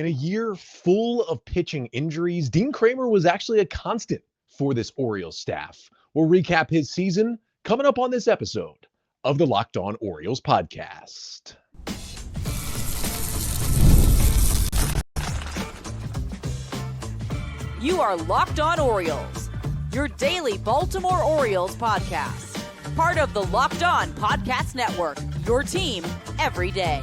In a year full of pitching injuries, Dean Kremer was actually a constant for this Orioles staff. We'll recap his season coming up on this episode of the Locked On Orioles podcast. You are Locked On Orioles, your daily Baltimore Orioles podcast. Part of the Locked On Podcast Network, your team every day.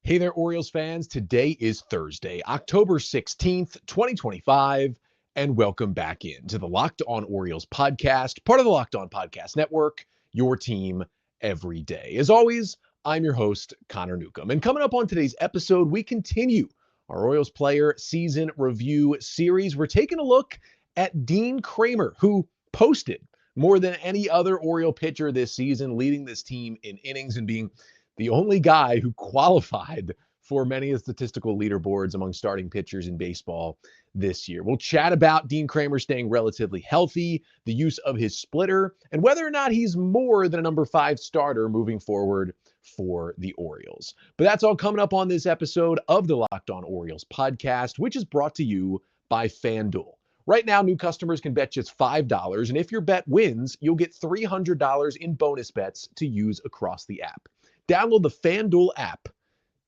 Hey there, Orioles fans. Today is Thursday, October 16th, 2025, and welcome back into the Locked On Orioles podcast, part of the Locked On Podcast Network, your team every day. As always, I'm your host, Connor Newcomb. And coming up on today's episode, we continue our Orioles player season review series. We're taking a look at Dean Kremer, who posted more than any other Oriole pitcher this season, leading this team in innings and being the only guy who qualified for many of the statistical leaderboards among starting pitchers in baseball this year. We'll chat about Dean Kremer staying relatively healthy, the use of his splitter, and whether or not he's more than a number 5 starter moving forward for the Orioles. But that's all coming up on this episode of the Locked On Orioles podcast, which is brought to you by FanDuel. Right now, new customers can bet just $5, and if your bet wins, you'll get $300 in bonus bets to use across the app. Download the FanDuel app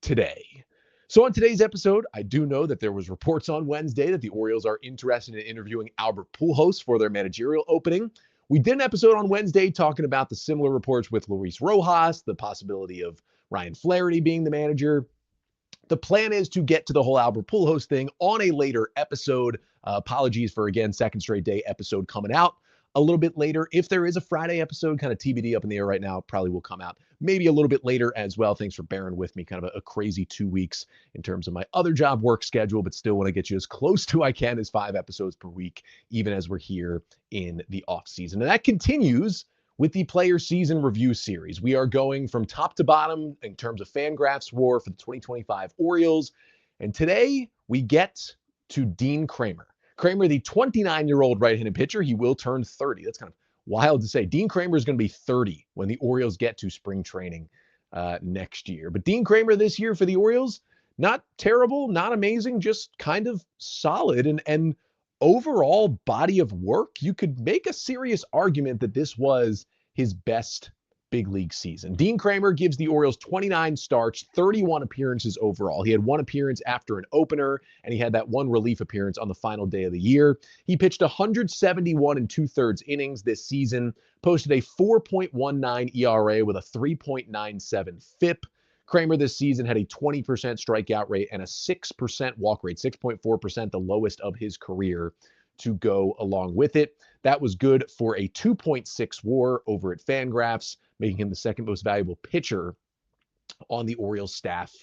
today. So on today's episode, I do know that there was reports on Wednesday that the Orioles are interested in interviewing Albert Pujols for their managerial opening. We did an episode on Wednesday talking about the similar reports with Luis Rojas, the possibility of Ryan Flaherty being the manager. The plan is to get to the whole Albert Pujols thing on a later episode. Apologies for, again, second straight day episode coming out a little bit later. If there is a Friday episode, kind of TBD up in the air right now, probably will come out maybe a little bit later as well. Thanks for bearing with me. Kind of a crazy 2 weeks in terms of my other job work schedule, but still want to get you as close to I can as 5 episodes per week, even as we're here in the off season. And that continues with the player season review series. We are going from top to bottom in terms of FanGraphs WAR for the 2025 Orioles. And today we get to Dean Kremer. Kremer, the 29-year-old right-handed pitcher, he will turn 30. That's kind of wild to say. Dean Kremer is going to be 30 when the Orioles get to spring training next year. But Dean Kremer this year for the Orioles, not terrible, not amazing, just kind of solid. And overall body of work, you could make a serious argument that this was his best big league season. Dean Kremer gives the Orioles 29 starts, 31 appearances overall. He had 1 appearance after an opener, and he had that 1 relief appearance on the final day of the year. He pitched 171 2/3 innings this season, posted a 4.19 ERA with a 3.97 FIP. Kremer this season had a 20% strikeout rate and a 6% walk rate, 6.4%, the lowest of his career to go along with it. That was good for a 2.6 WAR over at FanGraphs, making him the second most valuable pitcher on the Orioles staff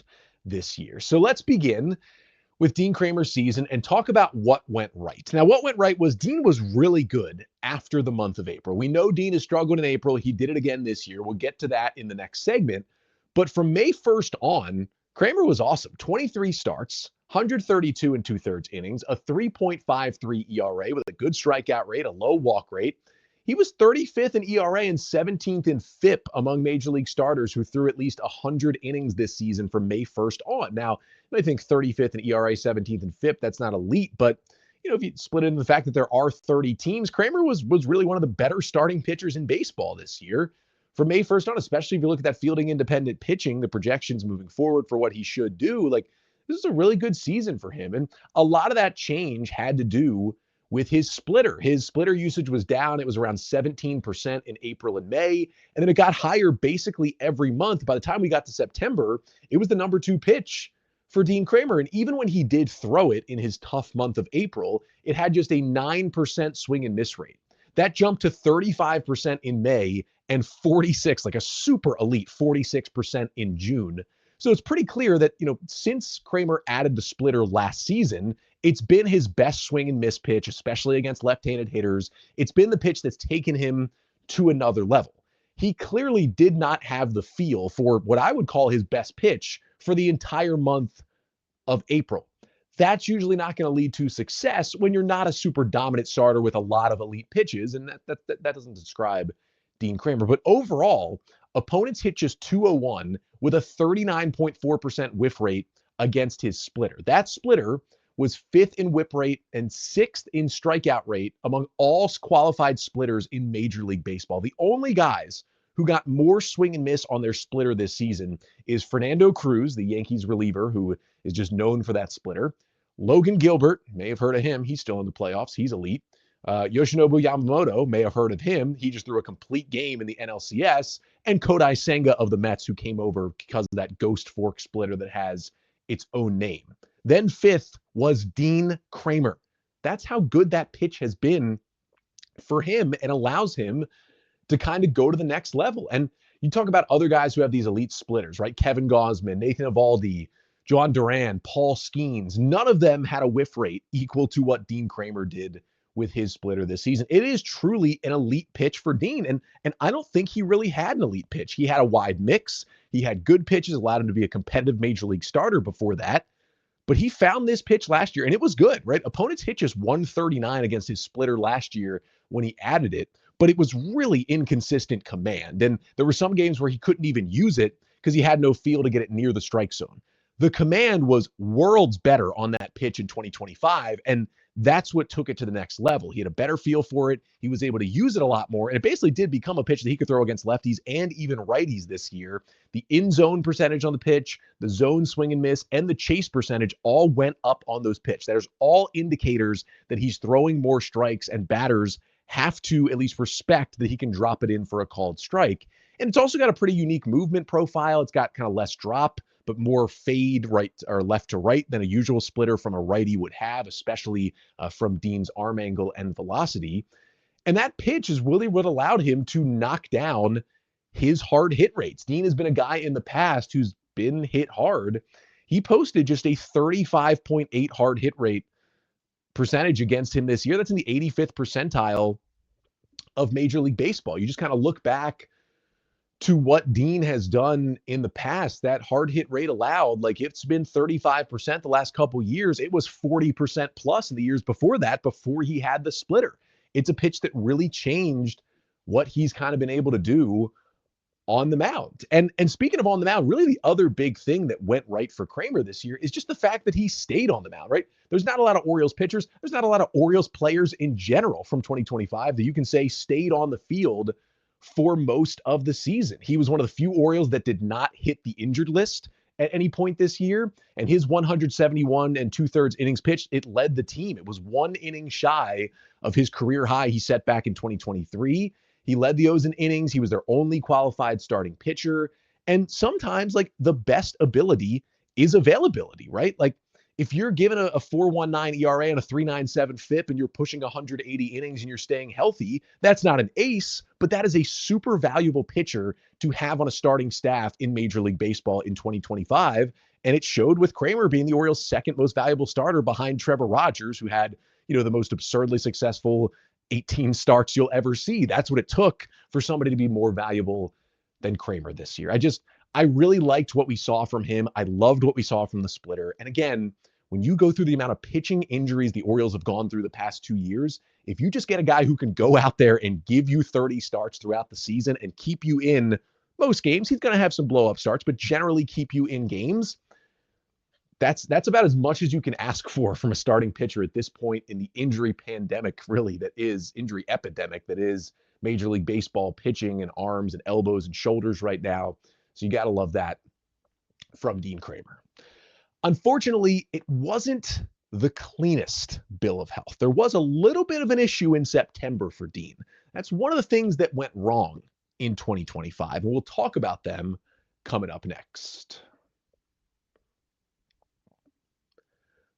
this year. So let's begin with Dean Kremer's season and talk about what went right. Now, what went right was Dean was really good after the month of April. We know Dean has struggled in April. He did it again this year. We'll get to that in the next segment. But from May 1st on, Kremer was awesome. 23 starts, 132 2/3 innings, a 3.53 ERA with a good strikeout rate, a low walk rate. He was 35th in ERA and 17th in FIP among major league starters who threw at least 100 innings this season from May 1st on. Now, I think 35th in ERA, 17th in FIP, that's not elite, but if you split it into the fact that there are 30 teams, Kremer was really one of the better starting pitchers in baseball this year. From May 1st on, especially if you look at that fielding independent pitching, the projections moving forward for what he should do, this is a really good season for him. And a lot of that change had to do with his splitter. His splitter usage was down. It was around 17% in April and May. And then it got higher basically every month. By the time we got to September, it was the number 2 pitch for Dean Kremer. And even when he did throw it in his tough month of April, it had just a 9% swing and miss rate. That jumped to 35% in May and 46, like a super elite 46% in June. So it's pretty clear that, since Kremer added the splitter last season, it's been his best swing and miss pitch, especially against left-handed hitters. It's been the pitch that's taken him to another level. He clearly did not have the feel for what I would call his best pitch for the entire month of April. That's usually not going to lead to success when you're not a super dominant starter with a lot of elite pitches, and that doesn't describe Dean Kremer. But overall, opponents hit just 201 with a 39.4% whiff rate against his splitter. That splitter was fifth in whip rate and sixth in strikeout rate among all qualified splitters in Major League Baseball. The only guys who got more swing and miss on their splitter this season is Fernando Cruz, the Yankees reliever, who is just known for that splitter. Logan Gilbert, may have heard of him. He's still in the playoffs. He's elite. Yoshinobu Yamamoto, may have heard of him. He just threw a complete game in the NLCS. And Kodai Senga of the Mets, who came over because of that ghost fork splitter that has its own name. Then fifth was Dean Kremer. That's how good that pitch has been for him and allows him to kind of go to the next level. And you talk about other guys who have these elite splitters, right? Kevin Gausman, Nathan Eovaldi, John Duran, Paul Skeens. None of them had a whiff rate equal to what Dean Kremer did with his splitter this season. It is truly an elite pitch for Dean. And I don't think he really had an elite pitch. He had a wide mix. He had good pitches, allowed him to be a competitive major league starter before that. But he found this pitch last year, and it was good, right? Opponents hit just 139 against his splitter last year when he added it, but it was really inconsistent command. And there were some games where he couldn't even use it because he had no feel to get it near the strike zone. The command was worlds better on that pitch in 2025, and that's what took it to the next level. He had a better feel for it. He was able to use it a lot more, and it basically did become a pitch that he could throw against lefties and even righties this year. The in-zone percentage on the pitch, the zone swing and miss, and the chase percentage all went up on those pitches. There's all indicators that he's throwing more strikes, and batters have to at least respect that he can drop it in for a called strike. And it's also got a pretty unique movement profile. It's got kind of less drop, but more fade right or left to right than a usual splitter from a righty would have, especially from Dean's arm angle and velocity. And that pitch is really what allowed him to knock down his hard hit rates. Dean has been a guy in the past who's been hit hard. He posted just a 35.8 hard hit rate percentage against him this year. That's in the 85th percentile of Major League Baseball. You just kind of look back to what Dean has done in the past. That hard hit rate allowed, like it's been 35% the last couple years. It was 40% plus in the years before that, before he had the splitter. It's a pitch that really changed what he's kind of been able to do on the mound. And speaking of on the mound, really the other big thing that went right for Kremer this year is just the fact that he stayed on the mound, right? There's not a lot of Orioles pitchers. There's not a lot of Orioles players in general from 2025 that you can say stayed on the field for most of the season. He was one of the few Orioles that did not hit the injured list at any point this year. And his 171 and 2/3 innings pitched, it led the team. It was 1 inning shy of his career high he set back in 2023. He led the O's in innings. He was their only qualified starting pitcher. And sometimes, like, the best ability is availability, right? Like, if you're given a 4.19 ERA and a 3.97 FIP and you're pushing 180 innings and you're staying healthy, that's not an ace, but that is a super valuable pitcher to have on a starting staff in Major League Baseball in 2025. And it showed with Kremer being the Orioles' second most valuable starter behind Trevor Rogers, who had, the most absurdly successful 18 starts you'll ever see. That's what it took for somebody to be more valuable than Kremer this year. I really liked what we saw from him. I loved what we saw from the splitter. And again, when you go through the amount of pitching injuries the Orioles have gone through the past 2 years, if you just get a guy who can go out there and give you 30 starts throughout the season and keep you in most games, he's going to have some blow up starts, but generally keep you in games. That's about as much as you can ask for from a starting pitcher at this point in the injury pandemic, really, that is injury epidemic, that is Major League Baseball pitching and arms and elbows and shoulders right now. So you got to love that from Dean Kremer. Unfortunately, it wasn't the cleanest bill of health. There was a little bit of an issue in September for Dean. That's one of the things that went wrong in 2025, and we'll talk about them coming up next.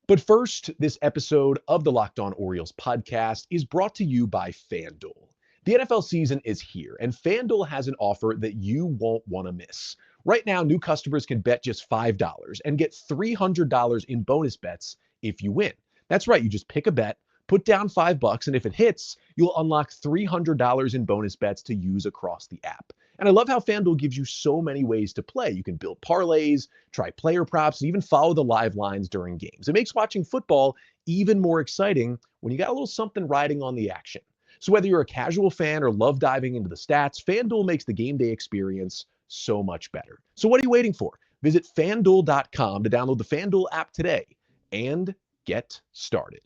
But first, this episode of the Locked On Orioles podcast is brought to you by FanDuel. The NFL season is here, and FanDuel has an offer that you won't want to miss. Right now, new customers can bet just $5 and get $300 in bonus bets if you win. That's right, you just pick a bet, put down $5, and if it hits, you'll unlock $300 in bonus bets to use across the app. And I love how FanDuel gives you so many ways to play. You can build parlays, try player props, and even follow the live lines during games. It makes watching football even more exciting when you got a little something riding on the action. So whether you're a casual fan or love diving into the stats, FanDuel makes the game day experience so much better. So what are you waiting for? Visit FanDuel.com to download the FanDuel app today and get started.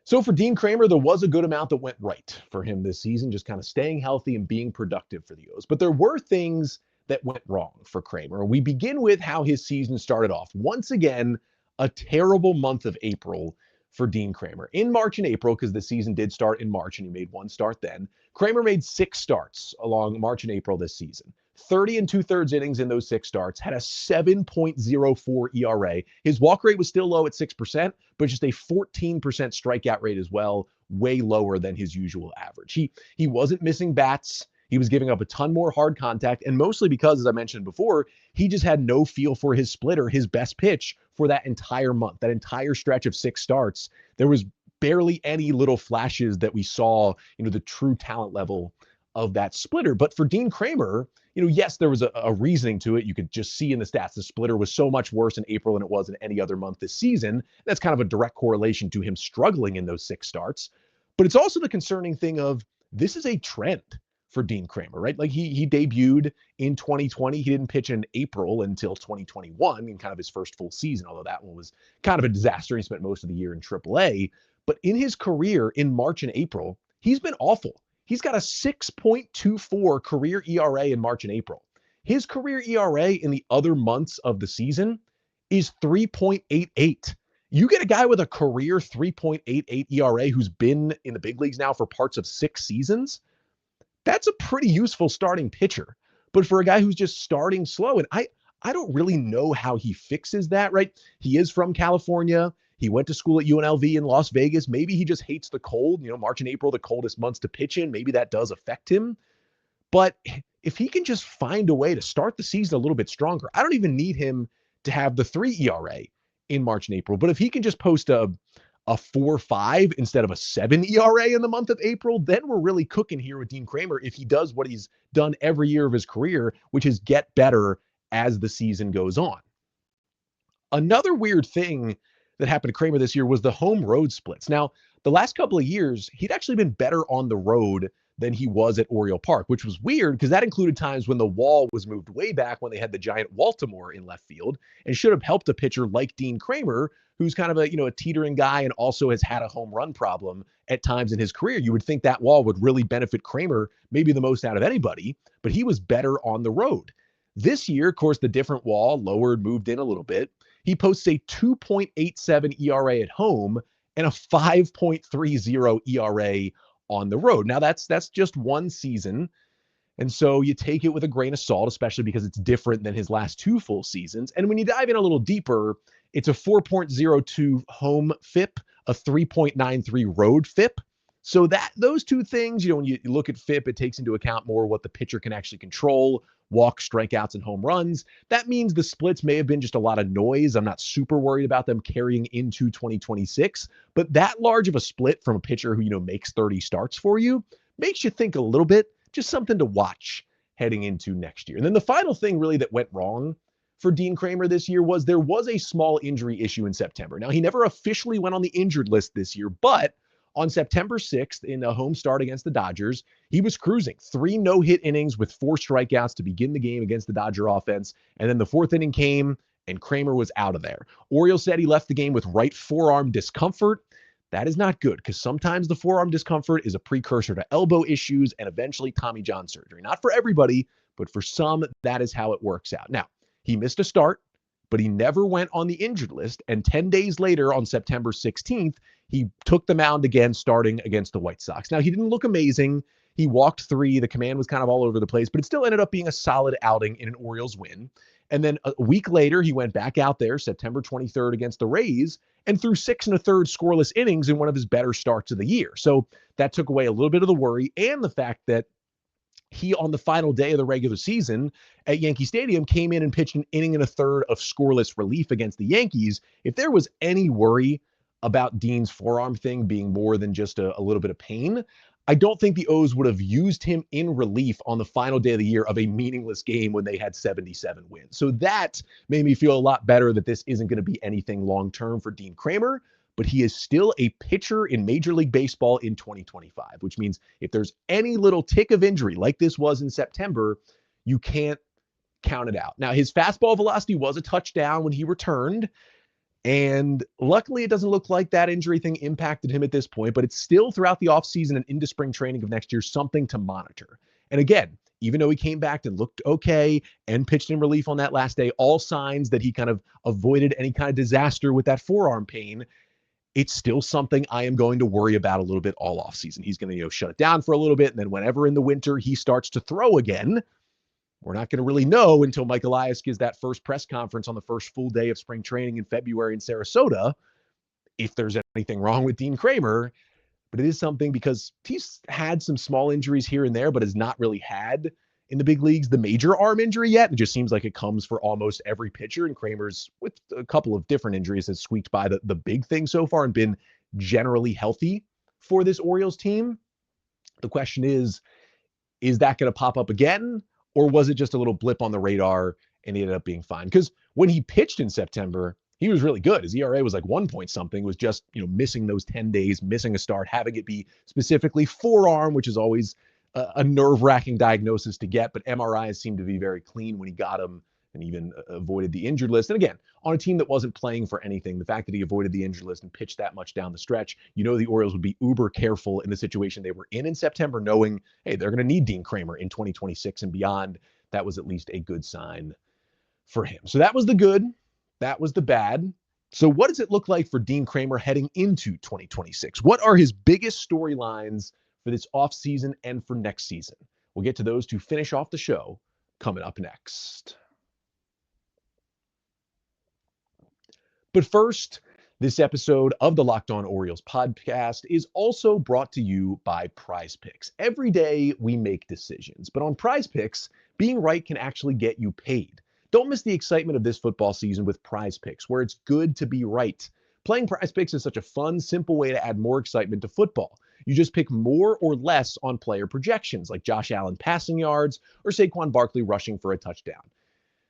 So for Dean Kremer, there was a good amount that went right for him this season, just kind of staying healthy and being productive for the O's. But there were things that went wrong for Kremer. We begin with how his season started off. Once again, a terrible month of April for Dean Kremer. In March and April, because the season did start in March and he made one start then, Kremer made 6 starts along March and April this season. 30 and 2/3 innings in those 6 starts, had a 7.04 ERA. His walk rate was still low at 6%, but just a 14% strikeout rate as well, way lower than his usual average. He wasn't missing bats. He was giving up a ton more hard contact, and mostly because, as I mentioned before, he just had no feel for his splitter, his best pitch, for that entire month, that entire stretch of 6 starts. There was barely any little flashes that we saw, the true talent level of that splitter. But for Dean Kremer, yes, there was a reasoning to it. You could just see in the stats, the splitter was so much worse in April than it was in any other month this season. That's kind of a direct correlation to him struggling in those 6 starts. But it's also the concerning thing of this is a trend for Dean Kremer, right? Like he debuted in 2020. He didn't pitch in April until 2021 in kind of his first full season, although that one was kind of a disaster. He spent most of the year in AAA. But in his career in March and April, he's been awful. He's got a 6.24 career ERA in March and April. His career ERA in the other months of the season is 3.88. You get a guy with a career 3.88 ERA who's been in the big leagues now for parts of 6 seasons. That's a pretty useful starting pitcher. But for a guy who's just starting slow, and I don't really know how he fixes that, right? He is from California. He went to school at UNLV in Las Vegas. Maybe he just hates the cold. March and April, the coldest months to pitch in. Maybe that does affect him. But if he can just find a way to start the season a little bit stronger, I don't even need him to have the 3 ERA in March and April. But if he can just post a 4.5 instead of a 7 ERA in the month of April, then we're really cooking here with Dean Kremer if he does what he's done every year of his career, which is get better as the season goes on. Another weird thing that happened to Kremer this year was the home road splits. Now, the last couple of years, he'd actually been better on the road than he was at Oriole Park, which was weird because that included times when the wall was moved way back when they had the giant Baltimore in left field, and should have helped a pitcher like Dean Kremer, who's kind of a teetering guy and also has had a home run problem at times in his career. You would think that wall would really benefit Kremer maybe the most out of anybody, but he was better on the road. This year, of course, the different wall lowered, moved in a little bit. He posts a 2.87 ERA at home and a 5.30 ERA on the road. Now that's just one season. And so you take it with a grain of salt, especially because it's different than his last 2 full seasons. And when you dive in a little deeper, it's a 4.02 home FIP, a 3.93 road FIP. So those 2 things, when you look at FIP, it takes into account more what the pitcher can actually control, walks, strikeouts, and home runs. That means the splits may have been just a lot of noise. I'm not super worried about them carrying into 2026, but that large of a split from a pitcher who, makes 30 starts for you makes you think a little bit, just something to watch heading into next year. And then the final thing really that went wrong for Dean Kremer this year was there was a small injury issue in September. Now, he never officially went on the injured list this year, but on September 6th, in a home start against the Dodgers, he was cruising 3 no-hit innings with 4 strikeouts to begin the game against the Dodger offense. And then the 4th inning came, and Kremer was out of there. Orioles said he left the game with right forearm discomfort. That is not good, because sometimes the forearm discomfort is a precursor to elbow issues and eventually Tommy John surgery. Not for everybody, but for some, that is how it works out. Now, he missed a start, but he never went on the injured list. And 10 days later, on September 16th, he took the mound again, starting against the White Sox. Now, he didn't look amazing. He walked 3. The command was kind of all over the place, but it still ended up being a solid outing in an Orioles win. And then a week later, he went back out there, September 23rd, against the Rays, and threw 6 1/3 scoreless innings in one of his better starts of the year. So that took away a little bit of the worry and the fact that he, on the final day of the regular season at Yankee Stadium, came in and pitched an inning and a third of scoreless relief against the Yankees. If there was any worry about Dean's forearm thing being more than just a little bit of pain, I don't think the O's would have used him in relief on the final day of the year of a meaningless game when they had 77 wins. So that made me feel a lot better that this isn't going to be anything long-term for Dean Kremer. but he is still a pitcher in Major League Baseball in 2025, which means if there's any little tick of injury like this was in September, you can't count it out. Now, his fastball velocity was a touchdown when he returned, and luckily it doesn't look like that injury thing impacted him at this point, but it's still throughout the offseason and into spring training of next year, something to monitor. And again, even though he came back and looked okay and pitched in relief on that last day, all signs that he kind of avoided any kind of disaster with that forearm pain, it's still something I am going to worry about a little bit all offseason. He's going to, shut it down for a little bit, and then whenever in the winter he starts to throw again, we're not going to really know until Mike Elias gives that first press conference on the first full day of spring training in February in Sarasota if there's anything wrong with Dean Kremer. But it is something because he's had some small injuries here and there, but has not really had in the big leagues the major arm injury yet. It just seems like it comes for almost every pitcher, and Kremer's, with a couple of different injuries, has squeaked by the big thing so far and been generally healthy for this Orioles team. The question is that going to pop up again? Or was it just a little blip on the radar and he ended up being fine? Because when he pitched in September, he was really good. His ERA was like 1 point something, was just, missing those 10 days, missing a start, having it be specifically forearm, which is always a nerve-wracking diagnosis to get. But MRIs seemed to be very clean when he got them and even avoided the injured list. And again, on a team that wasn't playing for anything, the fact that he avoided the injured list and pitched that much down the stretch, the Orioles would be uber careful in the situation they were in September, knowing, hey, they're going to need Dean Kremer in 2026 and beyond. That was at least a good sign for him. So that was the good. That was the bad. So what does it look like for Dean Kremer heading into 2026? What are his biggest storylines for this offseason and for next season? We'll get to those to finish off the show coming up next. But first, this episode of the Locked On Orioles podcast is also brought to you by Prize Picks. Every day we make decisions, but on Prize Picks, being right can actually get you paid. Don't miss the excitement of this football season with Prize Picks, where it's good to be right. Playing Prize Picks is such a fun, simple way to add more excitement to football. You just pick more or less on player projections, like Josh Allen passing yards or Saquon Barkley rushing for a touchdown.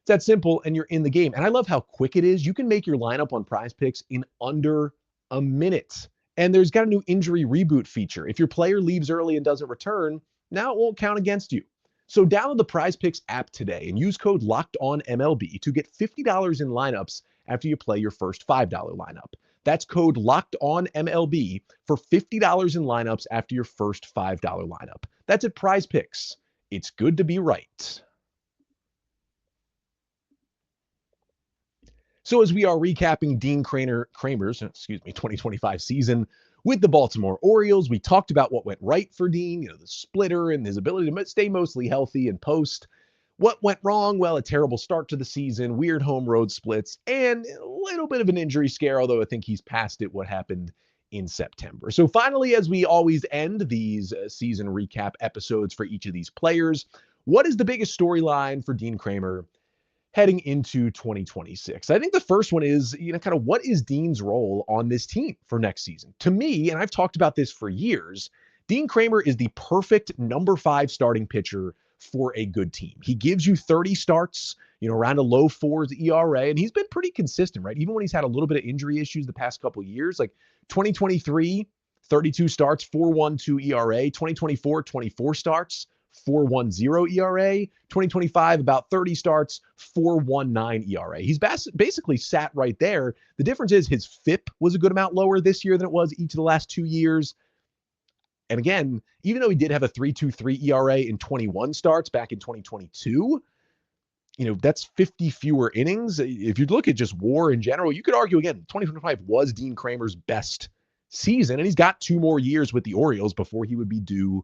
It's that simple, and you're in the game. And I love how quick it is. You can make your lineup on Prize Picks in under a minute. And there's got a new injury reboot feature. If your player leaves early and doesn't return, now it won't count against you. So download the Prize Picks app today and use code LOCKEDONMLB to get $50 in lineups after you play your first $5 lineup. That's code LOCKEDONMLB for $50 in lineups after your first $5 lineup. That's at Prize Picks. It's good to be right. So as we are recapping Dean Kremer's 2025 season with the Baltimore Orioles, we talked about what went right for Dean, the splitter and his ability to stay mostly healthy and post. What went wrong? Well, a terrible start to the season, weird home road splits, and a little bit of an injury scare, although I think he's past it, what happened in September. So finally, as we always end these season recap episodes for each of these players, what is the biggest storyline for Dean Kremer heading into 2026? I think the first one is, kind of what is Dean's role on this team for next season? To me, and I've talked about this for years, Dean Kremer is the perfect number 5 starting pitcher for a good team. He gives you 30 starts, around a low 4s ERA, and he's been pretty consistent, right? Even when he's had a little bit of injury issues the past couple of years, like 2023, 32 starts, 4.12 ERA, 2024, 24 starts, 4.10 ERA, 2025, about 30 starts, 4.19 ERA. He's basically sat right there. The difference is his FIP was a good amount lower this year than it was each of the last 2 years. And again, even though he did have a 3.23 ERA in 21 starts back in 2022, that's 50 fewer innings. If you look at just WAR in general, you could argue, again, 2025 was Dean Kremer's best season, and he's got 2 more years with the Orioles before he would be due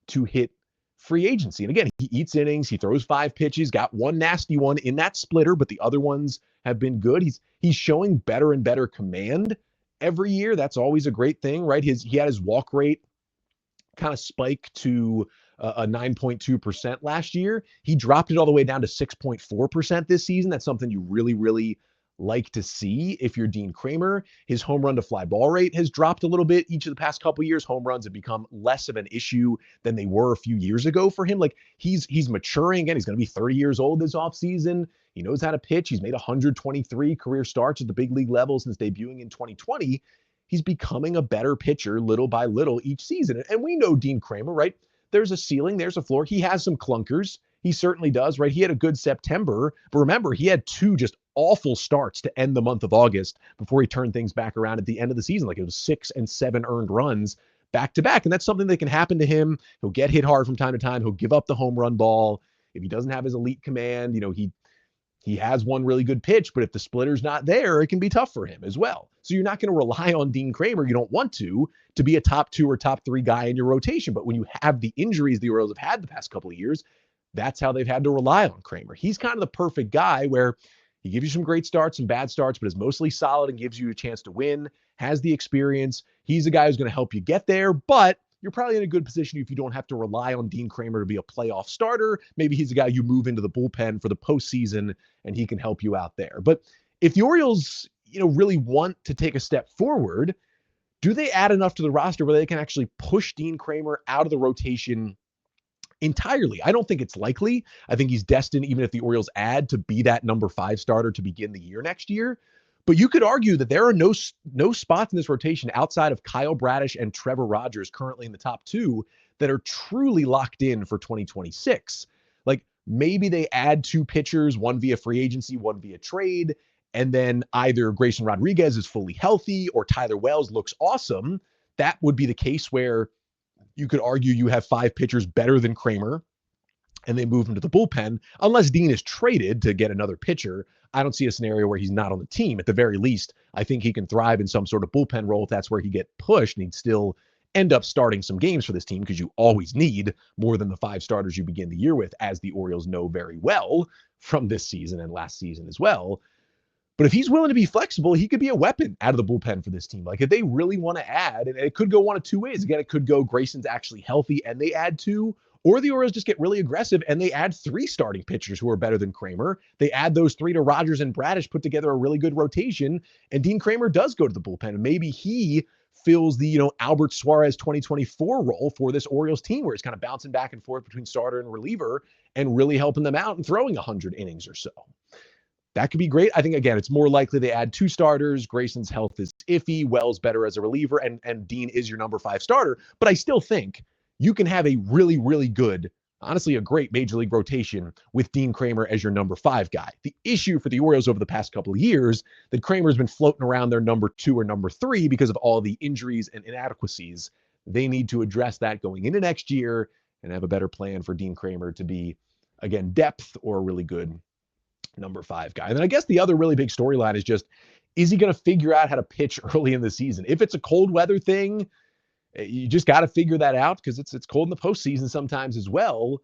to hit free agency. And again, he eats innings, he throws 5 pitches, got 1 nasty one in that splitter, but the other ones have been good. He's showing better and better command every year. That's always a great thing, right? He had his walk rate kind of spike to a 9.2% last year. He dropped it all the way down to 6.4% this season. That's something you really, really like to see if you're Dean Kremer. His home run to fly ball rate has dropped a little bit each of the past couple of years. Home runs have become less of an issue than they were a few years ago for him. Like he's maturing again. He's going to be 30 years old this offseason. He knows how to pitch. He's made 123 career starts at the big league level since debuting in 2020. he's becoming a better pitcher little by little each season. And we know Dean Kremer, right? There's a ceiling, there's a floor. He has some clunkers. He certainly does, right? He had a good September, but remember, he had two just awful starts to end the month of August before he turned things back around at the end of the season. Like it was 6 and 7 earned runs back to back. And that's something that can happen to him. He'll get hit hard from time to time. He'll give up the home run ball. If he doesn't have his elite command, he has one really good pitch, but if the splitter's not there, it can be tough for him as well. So you're not going to rely on Dean Kremer. You don't want to be a top 2 or top 3 guy in your rotation. But when you have the injuries the Orioles have had the past couple of years, that's how they've had to rely on Kremer. He's kind of the perfect guy where he gives you some great starts, some bad starts, but is mostly solid and gives you a chance to win, has the experience. He's a guy who's going to help you get there, but you're probably in a good position if you don't have to rely on Dean Kremer to be a playoff starter. Maybe he's a guy you move into the bullpen for the postseason and he can help you out there. But if the Orioles, really want to take a step forward, do they add enough to the roster where they can actually push Dean Kremer out of the rotation entirely? I don't think it's likely. I think he's destined, even if the Orioles add, to be that number 5 starter to begin the year next year. But you could argue that there are no spots in this rotation outside of Kyle Bradish and Trevor Rogers currently in the top 2 that are truly locked in for 2026. Like maybe they add 2 pitchers, one via free agency, one via trade, and then either Grayson Rodriguez is fully healthy or Tyler Wells looks awesome. That would be the case where you could argue you have 5 pitchers better than Kremer and they move him to the bullpen. Unless Dean is traded to get another pitcher, I don't see a scenario where he's not on the team. At the very least, I think he can thrive in some sort of bullpen role if that's where he get pushed, and he'd still end up starting some games for this team because you always need more than the 5 starters you begin the year with, as the Orioles know very well from this season and last season as well. But if he's willing to be flexible, he could be a weapon out of the bullpen for this team. Like if they really want to add, and it could go one of 2 ways. Again, it could go Grayson's actually healthy and they add 2, or the Orioles just get really aggressive and they add 3 starting pitchers who are better than Kremer. They add those 3 to Rogers and Bradish, put together a really good rotation, and Dean Kremer does go to the bullpen. And maybe he fills the, Albert Suarez 2024 role for this Orioles team where he's kind of bouncing back and forth between starter and reliever and really helping them out and throwing 100 innings or so. That could be great. I think, again, it's more likely they add 2 starters. Grayson's health is iffy. Wells better as a reliever, and Dean is your number 5 starter. But I still think you can have a really, really good, honestly, a great major league rotation with Dean Kremer as your number 5 guy. The issue for the Orioles over the past couple of years that Kramer's been floating around their number 2 or number 3 because of all the injuries and inadequacies. They need to address that going into next year and have a better plan for Dean Kremer to be, again, depth or a really good number 5 guy. And then I guess the other really big storyline is just, is he going to figure out how to pitch early in the season? If it's a cold weather thing, you just got to figure that out because it's cold in the postseason sometimes as well.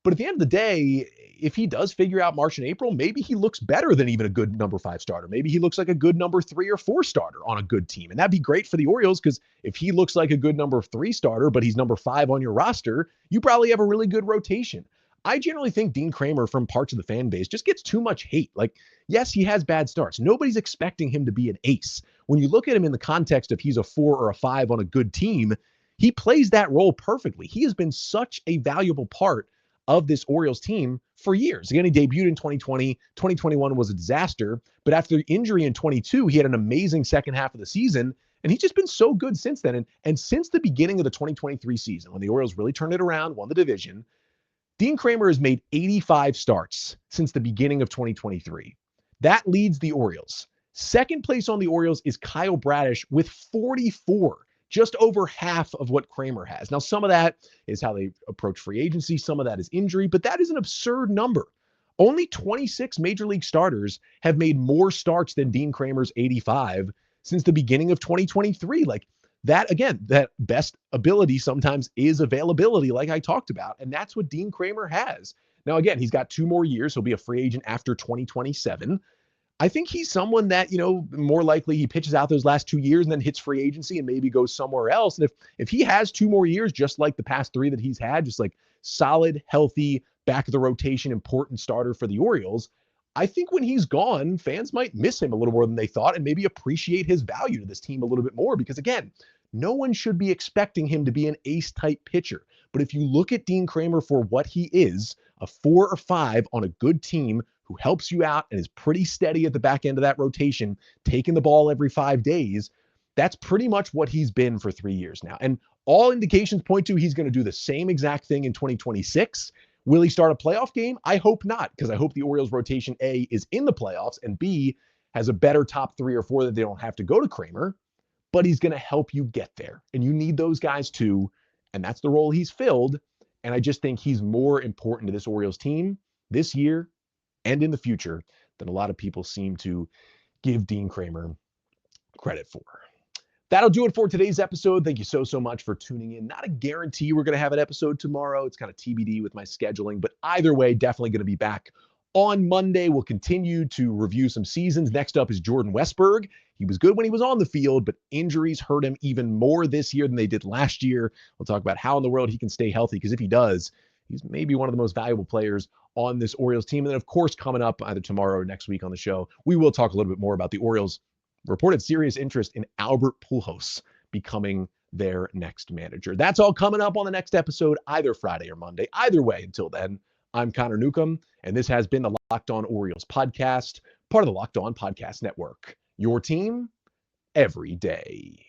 But at the end of the day, if he does figure out March and April, maybe he looks better than even a good number 5 starter. Maybe he looks like a good number 3 or 4 starter on a good team. And that'd be great for the Orioles because if he looks like a good number 3 starter, but he's number 5 on your roster, you probably have a really good rotation. I generally think Dean Kremer from parts of the fan base just gets too much hate. Like, yes, he has bad starts. Nobody's expecting him to be an ace. When you look at him in the context of he's a 4 or a 5 on a good team, he plays that role perfectly. He has been such a valuable part of this Orioles team for years. Again, he debuted in 2020. 2021 was a disaster, but after the injury in 22, he had an amazing second half of the season, and he's just been so good since then. And since the beginning of the 2023 season, when the Orioles really turned it around, won the division, Dean Kremer has made 85 starts since the beginning of 2023. That leads the Orioles. Second place on the Orioles is Kyle Bradish with 44, just over half of what Kremer has. Now, some of that is how they approach free agency. Some of that is injury, but that is an absurd number. Only 26 major league starters have made more starts than Dean Kremer's 85 since the beginning of 2023. Like, that, again, that best ability sometimes is availability, like I talked about. And that's what Dean Kremer has. Now, again, he's got 2 more years. He'll be a free agent after 2027. I think he's someone that, more likely he pitches out those last 2 years and then hits free agency and maybe goes somewhere else. And if he has 2 more years, just like the past 3 that he's had, just like solid, healthy, back of the rotation, important starter for the Orioles, I think when he's gone, fans might miss him a little more than they thought and maybe appreciate his value to this team a little bit more because, again, no one should be expecting him to be an ace-type pitcher. But if you look at Dean Kremer for what he is, a 4 or 5 on a good team who helps you out and is pretty steady at the back end of that rotation, taking the ball every 5 days, That's pretty much what he's been for 3 years now. And all indications point to he's going to do the same exact thing in 2026. Will he start a playoff game? I hope not, because I hope the Orioles rotation, A, is in the playoffs, and B, has a better top 3 or 4 that they don't have to go to Kremer. But he's going to help you get there. And you need those guys too. And that's the role he's filled. And I just think he's more important to this Orioles team this year and in the future than a lot of people seem to give Dean Kremer credit for. That'll do it for today's episode. Thank you so much for tuning in. Not a guarantee we're going to have an episode tomorrow. It's kind of TBD with my scheduling, but either way, definitely going to be back on Monday. We'll continue to review some seasons. Next up is Jordan Westberg. He was good when he was on the field, but injuries hurt him even more this year than they did last year. We'll talk about how in the world he can stay healthy, because if he does, he's maybe one of the most valuable players on this Orioles team. And then, of course, coming up either tomorrow or next week on the show, we will talk a little bit more about the Orioles' reported serious interest in Albert Pujols becoming their next manager. That's all coming up on the next episode, either Friday or Monday. Either way, until then, I'm Connor Newcomb, and this has been the Locked On Orioles podcast, part of the Locked On Podcast Network. Your team every day.